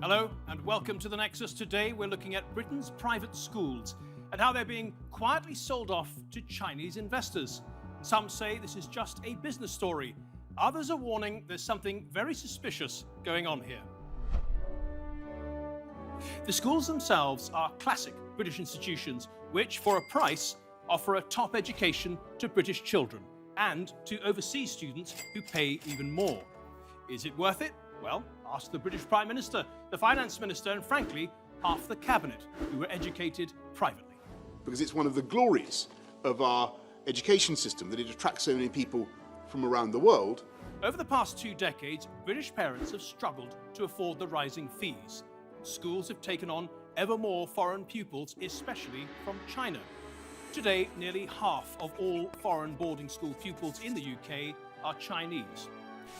Hello and welcome to The Nexus. Today we're looking at Britain's private schools and how they're being quietly sold off to Chinese investors. Some say this is just a business story. Others are warning there's something very suspicious going on here. The schools themselves are classic British institutions which, for a price, offer a top education to British children and to overseas students who pay even more. Is it worth it? Well, ask the British Prime Minister, the Finance Minister, and frankly, half the Cabinet, who were educated privately. Because it's one of the glories of our education system that it attracts so many people from around the world. Over the past 2 decades, British parents have struggled to afford the rising fees. Schools have taken on ever more foreign pupils, especially from China. Today, nearly half of all foreign boarding school pupils in the UK are Chinese.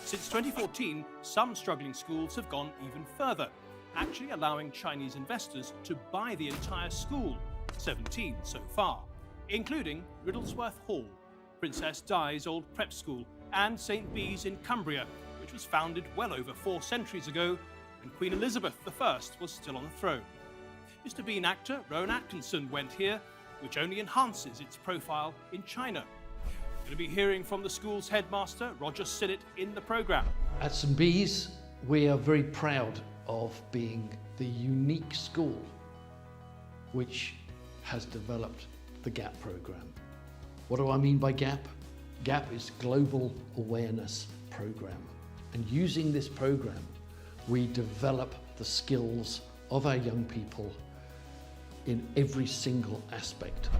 Since 2014, some struggling schools have gone even further, actually allowing Chinese investors to buy the entire school, 17 so far, including Riddlesworth Hall, Princess Di's old prep school, and St Bees in Cumbria, which was founded well over 4 centuries ago when Queen Elizabeth I was still on the throne. Mr Bean actor Rowan Atkinson went here, which only enhances its profile in China. We're going to be hearing from the school's headmaster, Roger Sinnett, in the programme. At St Bees, we are very proud of being the unique school which has developed the GAP programme. What do I mean by GAP? GAP is Global Awareness Programme. And using this programme, we develop the skills of our young people in every single aspect.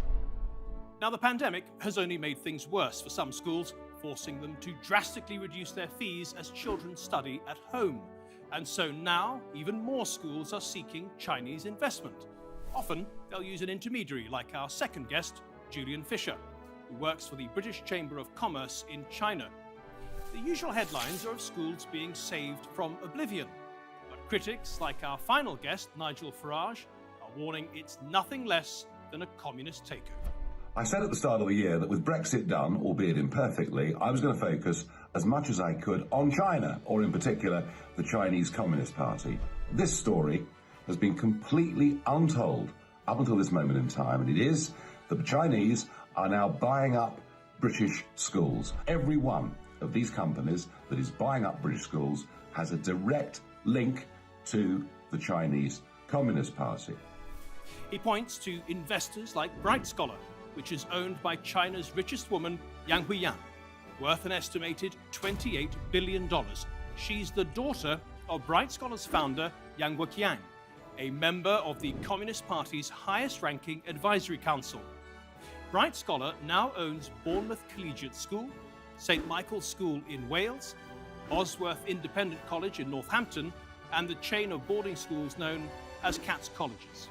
Now, the pandemic has only made things worse for some schools, forcing them to drastically reduce their fees as children study at home. And so now, even more schools are seeking Chinese investment. Often, they'll use an intermediary like our second guest, Julian Fisher, who works for the British Chamber of Commerce in China. The usual headlines are of schools being saved from oblivion. But critics, like our final guest, Nigel Farage, are warning it's nothing less than a communist takeover. I said at the start of the year that with Brexit done, albeit imperfectly, I was going to focus as much as I could on China, or in particular, the Chinese Communist Party. This story has been completely untold up until this moment in time, and it is that the Chinese are now buying up British schools. Every one of these companies that is buying up British schools has a direct link to the Chinese Communist Party. He points to investors like Bright Scholar, which is owned by China's richest woman, Yang Huiyan, worth an estimated $28 billion. She's the daughter of Bright Scholar's founder, Yang Guoqiang, a member of the Communist Party's highest-ranking advisory council. Bright Scholar now owns Bournemouth Collegiate School, St Michael's School in Wales, Bosworth Independent College in Northampton, and the chain of boarding schools known as Cats Colleges.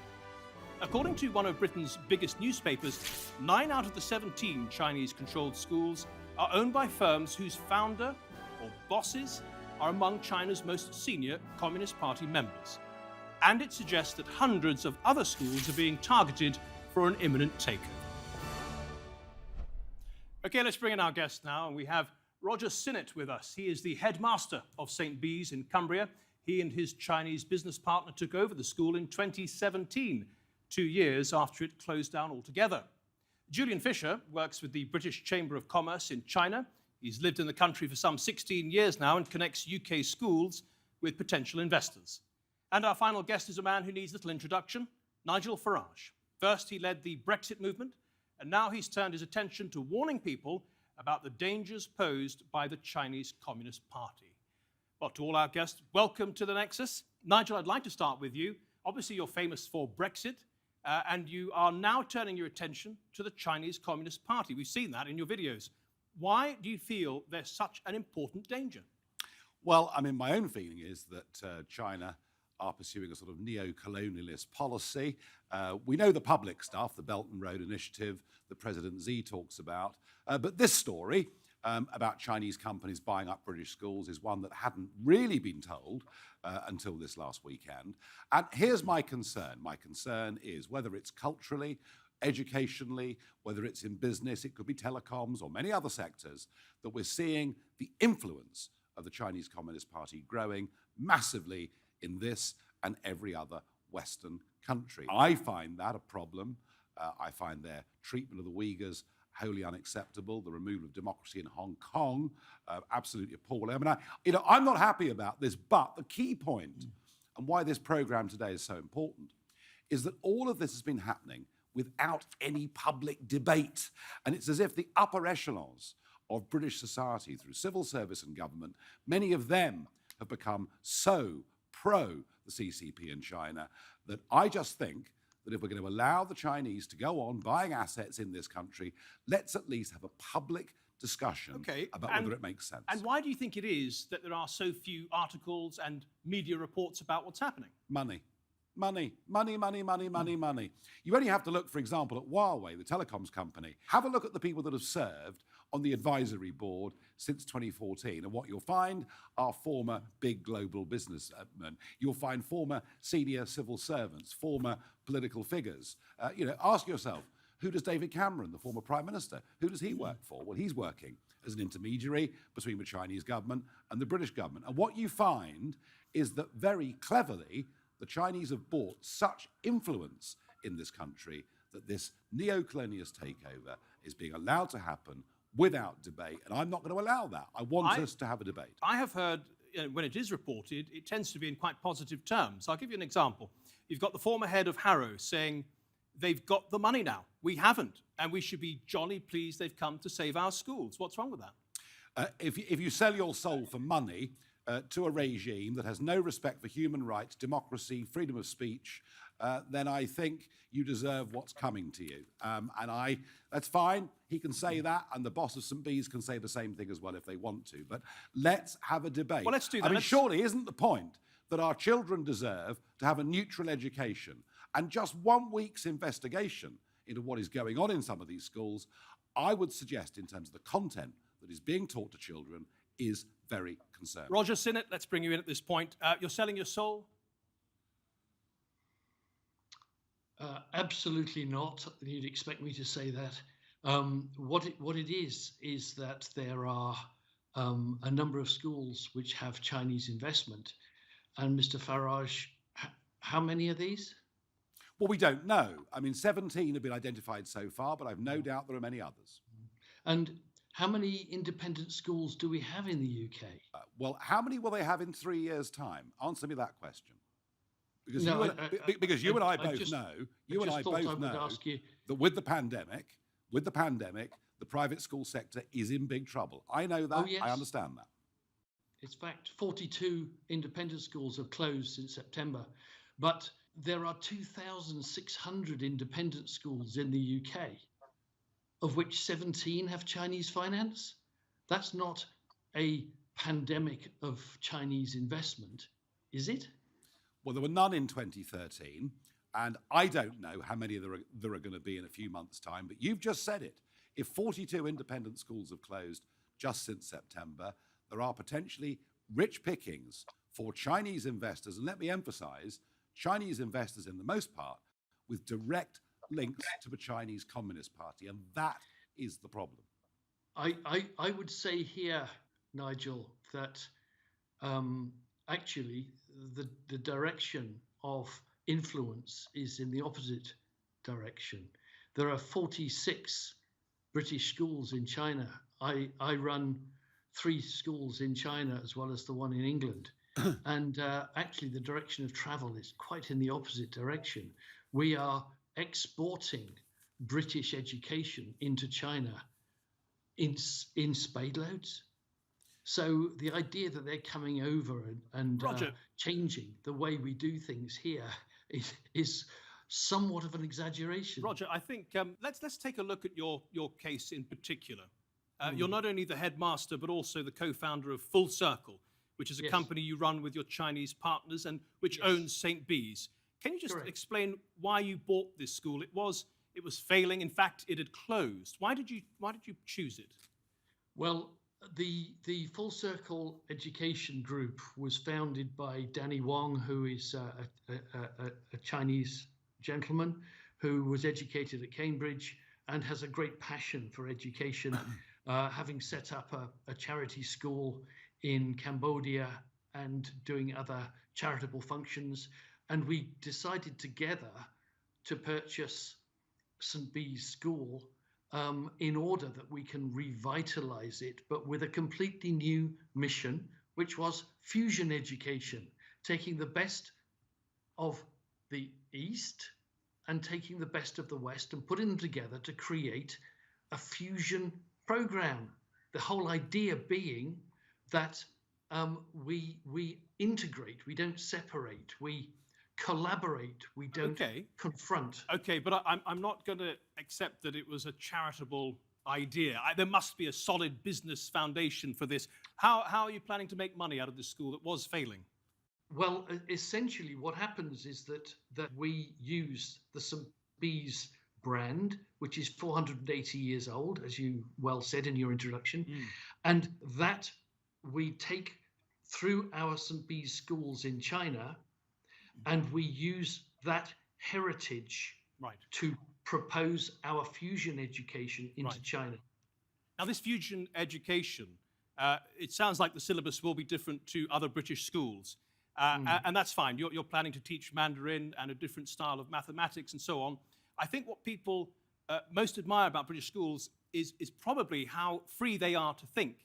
According to one of Britain's biggest newspapers, 9 out of the 17 Chinese-controlled schools are owned by firms whose founder or bosses are among China's most senior Communist Party members. And it suggests that hundreds of other schools are being targeted for an imminent takeover. Okay, let's bring in our guest now, and we have Roger Sinnett with us. He is the headmaster of St Bees in Cumbria. He and his Chinese business partner took over the school in 2017. 2 years after it closed down altogether. Julian Fisher works with the British Chamber of Commerce in China. He's lived in the country for some 16 years now and connects UK schools with potential investors. And our final guest is a man who needs little introduction, Nigel Farage. First, he led the Brexit movement, and now he's turned his attention to warning people about the dangers posed by the Chinese Communist Party. Well, to all our guests, welcome to The Nexus. Nigel, I'd like to start with you. Obviously, you're famous for Brexit. And you are now turning your attention to the Chinese Communist Party. We've seen that in your videos. Why do you feel there's such an important danger? Well, I mean, my own feeling is that China are pursuing a sort of neo-colonialist policy. We know the public stuff, the Belt and Road Initiative, the President Xi talks about. But this story about Chinese companies buying up British schools is one that hadn't really been told until this last weekend. And here's my concern. My concern is whether it's culturally, educationally, whether it's in business, it could be telecoms or many other sectors, that we're seeing the influence of the Chinese Communist Party growing massively in this and every other Western country. I find that a problem. I find their treatment of the Uyghurs wholly unacceptable. The removal of democracy in Hong Kong, absolutely appalling. I mean, I'm not happy about this, but the key point and why this program today is so important is that all of this has been happening without any public debate. And it's as if the upper echelons of British society, through civil service and government, many of them have become so pro the CCP in China that I just think that if we're going to allow the Chinese to go on buying assets in this country, let's at least have a public discussion about whether it makes sense. And why do you think it is that there are so few articles and media reports about what's happening? Money. Money, money, money, money, money, money. You only have to look, for example, at Huawei, the telecoms company. Have a look at the people that have served on the advisory board since 2014. And what you'll find are former big global businessmen. You'll find former senior civil servants, former political figures. Ask yourself, who does David Cameron, the former Prime Minister, who does he work for? Well, he's working as an intermediary between the Chinese government and the British government. And what you find is that very cleverly, the Chinese have bought such influence in this country that this neo-colonialist takeover is being allowed to happen without debate. And I'm not going to allow that. I want us to have a debate. I have heard, when it is reported, it tends to be in quite positive terms. I'll give you an example. You've got the former head of Harrow saying, they've got the money now. We haven't. And we should be jolly pleased they've come to save our schools. What's wrong with that? If you sell your soul for money to a regime that has no respect for human rights, democracy, freedom of speech, then I think you deserve what's coming to you. That's fine. He can say that, and the boss of St. Bees can say the same thing as well if they want to. But let's have a debate. Well, let's do that. I mean, surely isn't the point that our children deserve to have a neutral education? And just 1 week's investigation into what is going on in some of these schools, I would suggest, in terms of the content that is being taught to children, is very concerning. Roger Sinnett, let's bring you in at this point. You're selling your soul? Absolutely not. You'd expect me to say that. What it is that there are a number of schools which have Chinese investment. And Mr. Farage, how many are these? Well, we don't know. I mean, 17 have been identified so far, but I've no doubt there are many others. And how many independent schools do we have in the UK? Well, how many will they have in 3 years' time? Answer me that question. Because you and I both know that with the pandemic, the private school sector is in big trouble. I know that. Oh, yes. I understand that. In fact, 42 independent schools have closed since September, but there are 2,600 independent schools in the UK, of which 17 have Chinese finance. That's not a pandemic of Chinese investment, is it? Well, there were none in 2013, and I don't know how many there are going to be in a few months' time, but you've just said it. If 42 independent schools have closed just since September, there are potentially rich pickings for Chinese investors, and let me emphasize, Chinese investors in the most part with direct links to the Chinese Communist Party, and that is the problem. I would say here, Nigel, that actually the direction of influence is in the opposite direction. There are 46 British schools in China. I run 3 schools in China as well as the one in England. And actually the direction of travel is quite in the opposite direction. We are exporting British education into China in spade loads. So the idea that they're coming over and changing the way we do things here is somewhat of an exaggeration. Roger, I think let's take a look at your case in particular. You're not only the headmaster, but also the co-founder of Full Circle, which is a company you run with your Chinese partners and which owns St. Bees. Can you just explain why you bought this school? It was failing. In fact, it had closed. Why did you choose it? Well, the Full Circle Education Group was founded by Danny Wong, who is a Chinese gentleman who was educated at Cambridge and has a great passion for education, having set up a charity school in Cambodia and doing other charitable functions. And we decided together to purchase St. Bees School in order that we can revitalize it, but with a completely new mission, which was fusion education, taking the best of the East and taking the best of the West and putting them together to create a fusion program. The whole idea being that we integrate, we don't separate, we collaborate, we don't confront. Okay, but I'm not going to accept that it was a charitable idea. There must be a solid business foundation for this. How are you planning to make money out of this school that was failing? Well, essentially what happens is that we use the St. Bees brand, which is 480 years old, as you well said in your introduction, and that we take through our St. Bees schools in China, and we use that heritage to propose our fusion education into China. Now, this fusion education, it sounds like the syllabus will be different to other British schools. And that's fine. You're planning to teach Mandarin and a different style of mathematics and so on. I think what people most admire about British schools is probably how free they are to think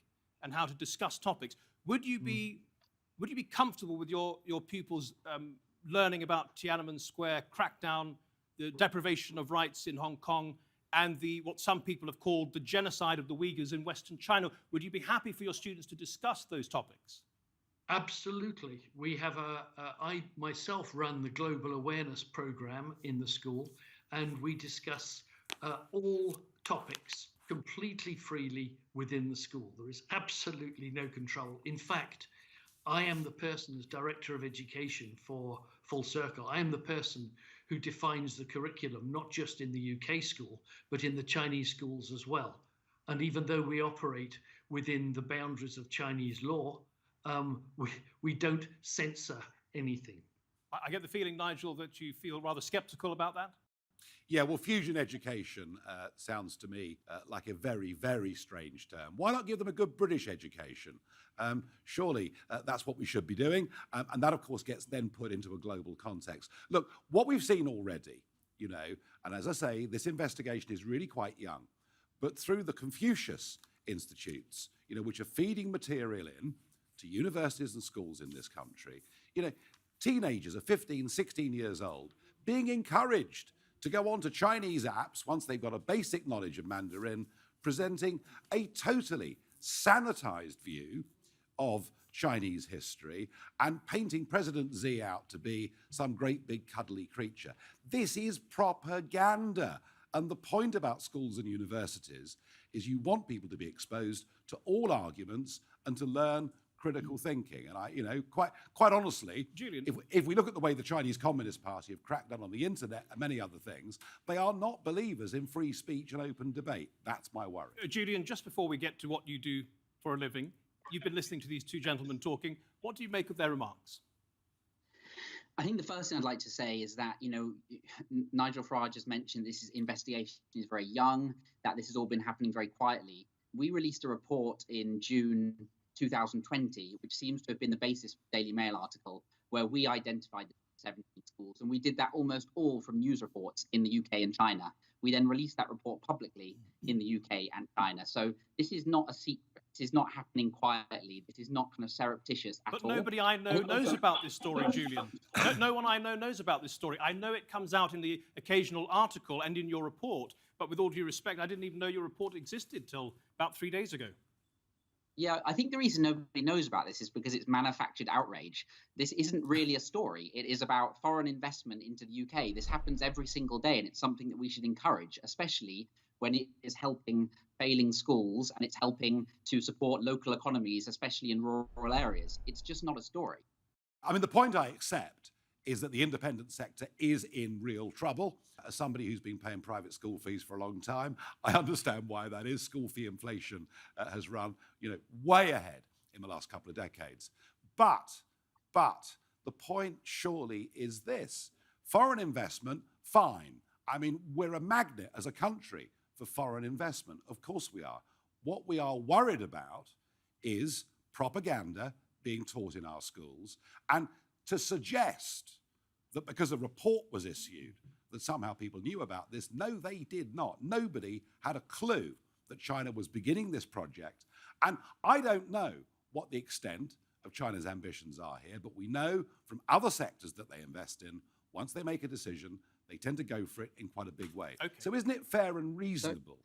and how to discuss topics. Would you be comfortable with your pupils learning about Tiananmen Square crackdown, the deprivation of rights in Hong Kong, and what some people have called the genocide of the Uyghurs in Western China? Would you be happy for your students to discuss those topics? Absolutely. We have I myself run the Global Awareness Program in the school, and we discuss all topics completely freely within the school. There is absolutely no control. In fact, I am the person as Director of Education for Full Circle. I am the person who defines the curriculum, not just in the UK school, but in the Chinese schools as well. And even though we operate within the boundaries of Chinese law, we don't censor anything. I get the feeling, Nigel, that you feel rather skeptical about that. Yeah, well, fusion education sounds to me like a very, very strange term. Why not give them a good British education? Surely that's what we should be doing. And that, of course, gets then put into a global context. Look, what we've seen already, and as I say, this investigation is really quite young, but through the Confucius Institutes, which are feeding material in to universities and schools in this country, teenagers are 15, 16 years old, being encouraged to go on to Chinese apps once they've got a basic knowledge of Mandarin, presenting a totally sanitized view of Chinese history and painting President Xi out to be some great big cuddly creature. This is propaganda. And the point about schools and universities is you want people to be exposed to all arguments and to learn critical thinking. And quite honestly, Julian, if we look at the way the Chinese Communist Party have cracked down on the internet and many other things, they are not believers in free speech and open debate. That's my worry. Julian, just before we get to what you do for a living, you've been listening to these two gentlemen talking. What do you make of their remarks? I think the first thing I'd like to say is that, Nigel Farage has mentioned this investigation is very young, that this has all been happening very quietly. We released a report in June 2020, which seems to have been the basis for the Daily Mail article, where we identified the 17 schools. And we did that almost all from news reports in the UK and China. We then released that report publicly in the UK and China. So this is not a secret. This is not happening quietly. This is not kind of surreptitious at all. But nobody I know knows about this story, Julian. No one I know knows about this story. I know it comes out in the occasional article and in your report, but with all due respect, I didn't even know your report existed till about 3 days ago. Yeah, I think the reason nobody knows about this is because it's manufactured outrage. This isn't really a story. It is about foreign investment into the UK. This happens every single day, and it's something that we should encourage, especially when it is helping failing schools and it's helping to support local economies, especially in rural areas. It's just not a story. I mean, the point I accept is that the independent sector is in real trouble. As somebody who's been paying private school fees for a long time, I understand why that is. School fee inflation has run, way ahead in the last couple of decades. But the point surely is this: foreign investment, fine. I mean, we're a magnet as a country for foreign investment. Of course we are. What we are worried about is propaganda being taught in our schools, and to suggest that because a report was issued, that somehow people knew about this. No, they did not. Nobody had a clue that China was beginning this project. And I don't know what the extent of China's ambitions are here, but we know from other sectors that they invest in, once they make a decision, they tend to go for it in quite a big way. Okay. So isn't it fair and reasonable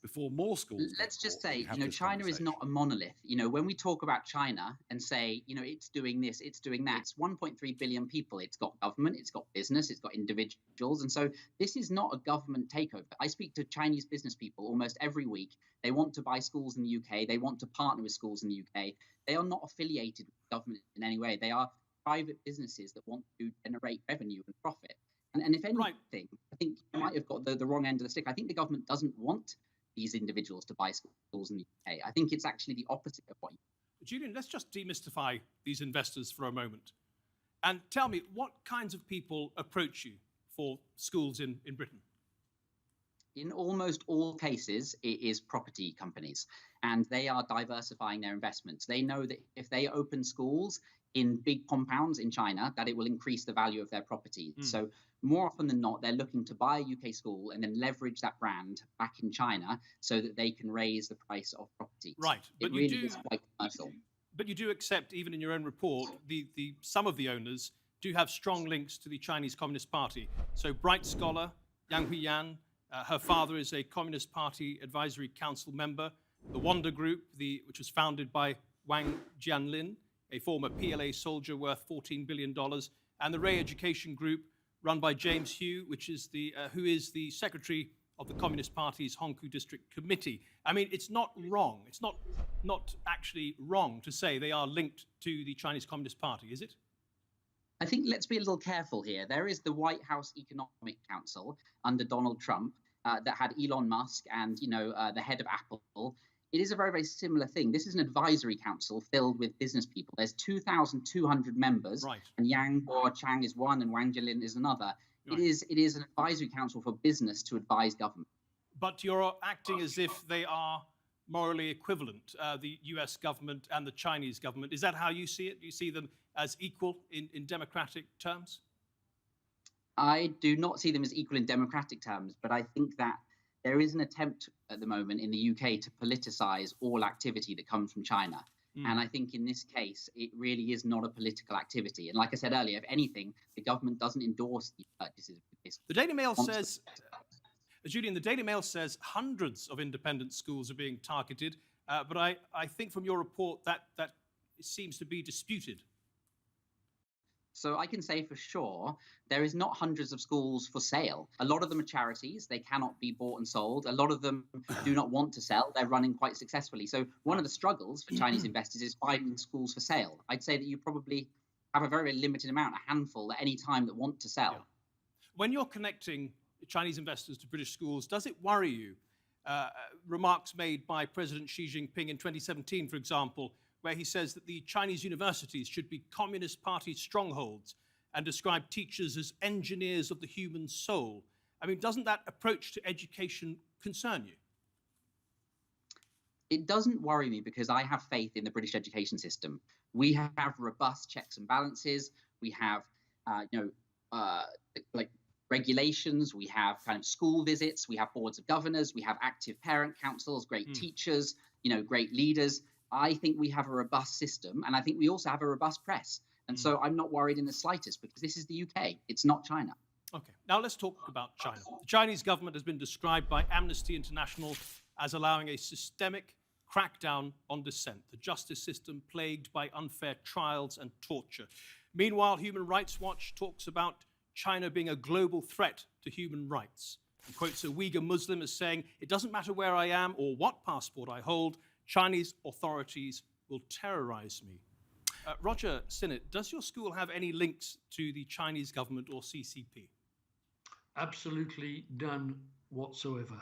before more schools Let's just get say, bought, China is not a monolith. When we talk about China and say, it's doing this, it's doing that, it's 1.3 billion people. It's got government, it's got business, it's got individuals. And so this is not a government takeover. I speak to Chinese business people almost every week. They want to buy schools in the UK. They want to partner with schools in the UK. They are not affiliated with government in any way. They are private businesses that want to generate revenue and profit. And if anything, I think you might have got the wrong end of the stick. I think the government doesn't want these individuals to buy schools in the UK. I think it's actually the opposite of what you... Julian, let's just demystify these investors for a moment. And tell me, what kinds of people approach you for schools in Britain? In almost all cases, it is property companies, and they are diversifying their investments. They know that if they open schools in big compounds in China, that it will increase the value of their property. So more often than not, they're looking to buy a UK school and then leverage that brand back in China so that they can raise the price of properties. Right. It really is quite commercial. But you do accept, even in your own report, some of the owners do have strong links to the Chinese Communist Party. So bright scholar Yang Huiyan, her father is a Communist Party Advisory Council member. The Wonder Group, which was founded by Wang Jianlin, a former PLA soldier worth $14 billion, and the Ray Education Group, run by James Hugh, who is the secretary of the Communist Party's Hongkou District Committee. I mean, it's not wrong. It's not actually wrong to say they are linked to the Chinese Communist Party, is it? I think let's be a little careful here. There is the White House Economic Council under Donald Trump that had Elon Musk and, the head of Apple. It is a very, very similar thing. This is an advisory council filled with business people. There's 2,200 members, right. And Yang Chang is one and Wang Jianlin is another. Right. It is an advisory council for business to advise government. But you're acting as if they are morally equivalent, the US government and the Chinese government. Is that how you see it? Do you see them as equal in democratic terms? I do not see them as equal in democratic terms, but I think that there is an attempt at the moment in the UK to politicize all activity that comes from China. And I think in this case, it really is not a political activity. And like I said earlier, if anything, the government doesn't endorse the purchases. The Daily Mail says, Julian, the Daily Mail says hundreds of independent schools are being targeted. But I think from your report that seems to be disputed. So I can say for sure, there is not hundreds of schools for sale. A lot of them are charities. They cannot be bought and sold. A lot of them do not want to sell. They're running quite successfully. So one of the struggles for Chinese investors is finding schools for sale. I'd say that you probably have a very, very limited amount, a handful at any time that want to sell. Yeah. When you're connecting Chinese investors to British schools, does it worry you? Remarks made by President Xi Jinping in 2017, for example, where he says that the Chinese universities should be Communist Party strongholds and describe teachers as engineers of the human soul. I mean, doesn't that approach to education concern you? It doesn't worry me because I have faith in the British education system. We have robust checks and balances. We have, like regulations. We have kind of school visits. We have boards of governors. We have active parent councils, great teachers, great leaders. I think we have a robust system, and I think we also have a robust press. And so I'm not worried in the slightest because this is the UK. It's not China. Okay, now let's talk about China. The Chinese government has been described by Amnesty International as allowing a systemic crackdown on dissent, the justice system plagued by unfair trials and torture. Meanwhile, Human Rights Watch talks about China being a global threat to human rights. It quotes a Uyghur Muslim as saying, "It doesn't matter where I am or what passport I hold, Chinese authorities will terrorize me." Roger Sinnett, does your school have any links to the Chinese government or CCP? Absolutely none whatsoever.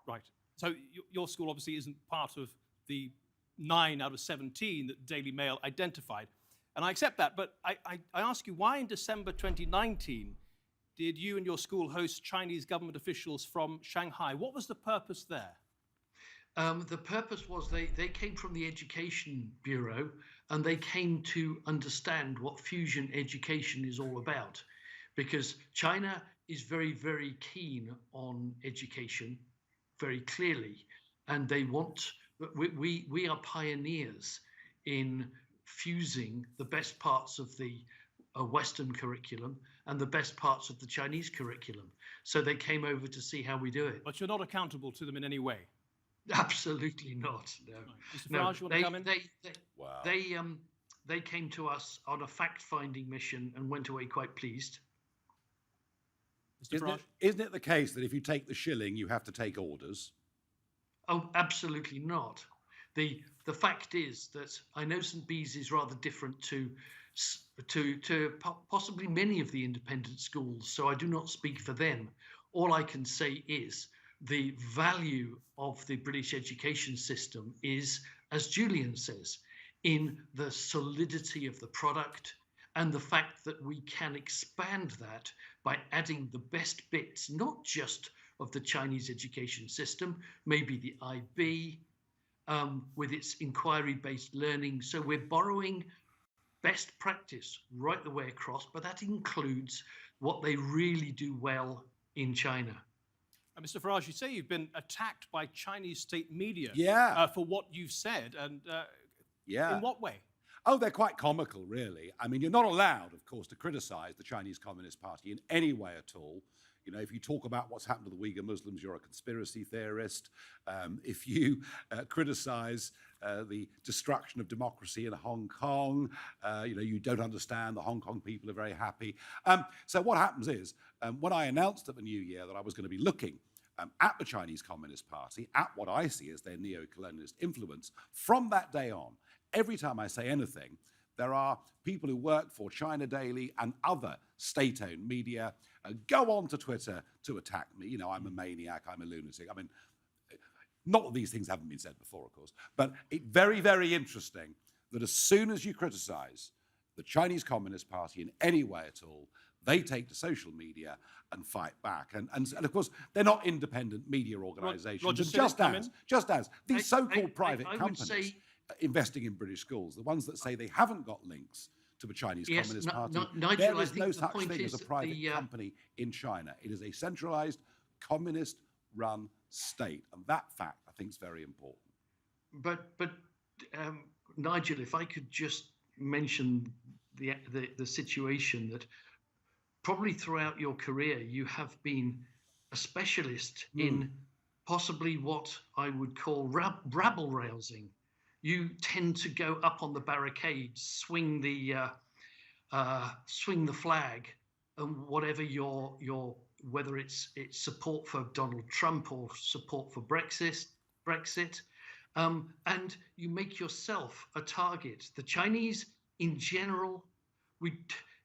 Right. So your school obviously isn't part of the 9 out of 17 that the Daily Mail identified. And I accept that, but I ask you, why in December 2019 did you and your school host Chinese government officials from Shanghai? What was the purpose there? The purpose was they came from the Education Bureau and they came to understand what fusion education is all about, because China is very, very keen on education, very clearly, and they want, we are pioneers in fusing the best parts of the Western curriculum and the best parts of the Chinese curriculum. So they came over to see how we do it. But you're not accountable to them in any way. Absolutely not. No. Mr. Farage, you want to come in? Wow. They came to us on a fact-finding mission and went away quite pleased. Mr. Farage? Isn't it the case that if you take the shilling, you have to take orders? Oh, absolutely not. The fact is that I know St. Bees is rather different to possibly many of the independent schools, so I do not speak for them. All I can say is the value of the British education system is, as Julian says, in the solidity of the product and the fact that we can expand that by adding the best bits, not just of the Chinese education system, maybe the IB, with its inquiry-based learning. So we're borrowing best practice right the way across, but that includes what they really do well in China. Mr. Farage, you say you've been attacked by Chinese state media for what you've said, and in what way? Oh, they're quite comical, really. I mean, you're not allowed, of course, to criticize the Chinese Communist Party in any way at all. You know, if you talk about what's happened to the Uyghur Muslims, you're a conspiracy theorist. If you criticize the destruction of democracy in Hong Kong, you know, you don't understand. The Hong Kong people are very happy. So what happens is, when I announced at the new year that I was going to be looking at the Chinese Communist Party, at what I see as their neo-colonialist influence, from that day on, every time I say anything, there are people who work for China Daily and other state-owned media go on to Twitter to attack me. You know, I'm a maniac, I'm a lunatic. I mean, not that these things haven't been said before, of course, but it's very, very interesting that as soon as you criticize the Chinese Communist Party in any way at all, they take to social media and fight back. And of course, they're not independent media organizations. Roger And just as these so-called private I would companies say, investing in British schools, the ones that say they haven't got links to the Chinese Communist Party, Nigel, there I is think no the such point thing is as a that private company in China. It is a centralized, communist-run state. And that fact, I think, is very important. But Nigel, if I could just mention the situation that probably throughout your career you have been a specialist in possibly what I would call rabble-rousing. You tend to go up on the barricades, swing the flag, and whatever your whether it's support for Donald Trump or support for Brexit, and you make yourself a target. The Chinese, in general,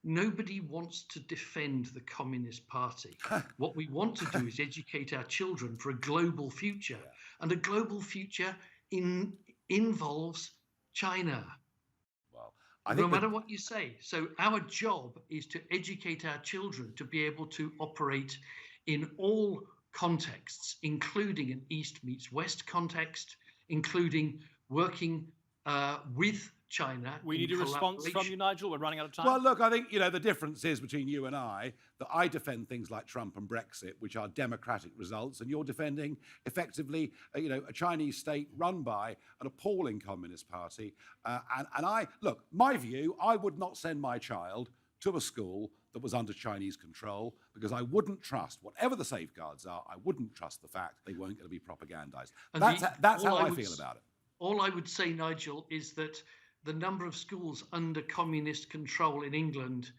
nobody wants to defend the Communist Party. What we want to do is educate our children for a global future, and a global future involves China. Well, I think no matter what you say. So our job is to educate our children to be able to operate in all contexts, including an East meets West context, including working with China. We need a response from you, Nigel. We're running out of time. Well, look, I think, you know, the difference is between you and I that I defend things like Trump and Brexit, which are democratic results, and you're defending effectively, you know, a Chinese state run by an appalling communist party. And look, my view, I would not send my child to a school that was under Chinese control because I wouldn't trust, whatever the safeguards are, I wouldn't trust the fact they weren't going to be propagandized. That's how I feel about it. All I would say, Nigel, is that the number of schools under communist control in England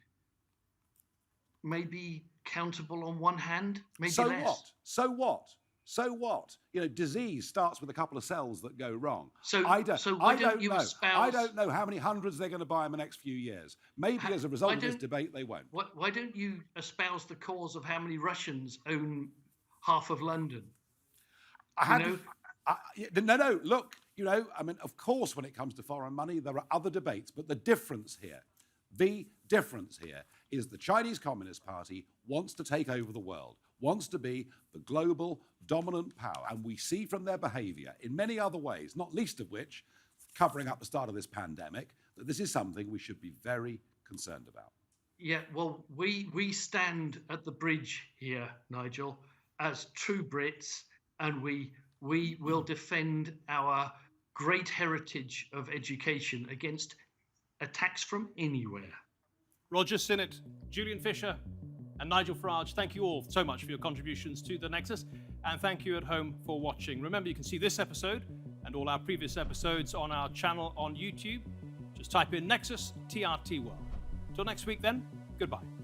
may be countable on one hand, maybe less. So what? You know, disease starts with a couple of cells that go wrong. So I why don't you espouse... I don't know how many hundreds they're going to buy in the next few years. Maybe as a result of this debate, they won't. Why don't you espouse the cause of how many Russians own half of London? No, look, you know, I mean, of course, when it comes to foreign money, there are other debates, but the difference here is the Chinese Communist Party wants to take over the world, wants to be the global dominant power. And we see from their behavior in many other ways, not least of which, covering up the start of this pandemic, that this is something we should be very concerned about. Yeah, well, we stand at the bridge here, Nigel, as true Brits, and we will defend our great heritage of education against attacks from anywhere. Roger Sinnett, Julian Fisher, and Nigel Farage, thank you all so much for your contributions to The Nexus, and thank you at home for watching. Remember, you can see this episode and all our previous episodes on our channel on YouTube. Just type in Nexus TRT World. Till next week then, goodbye.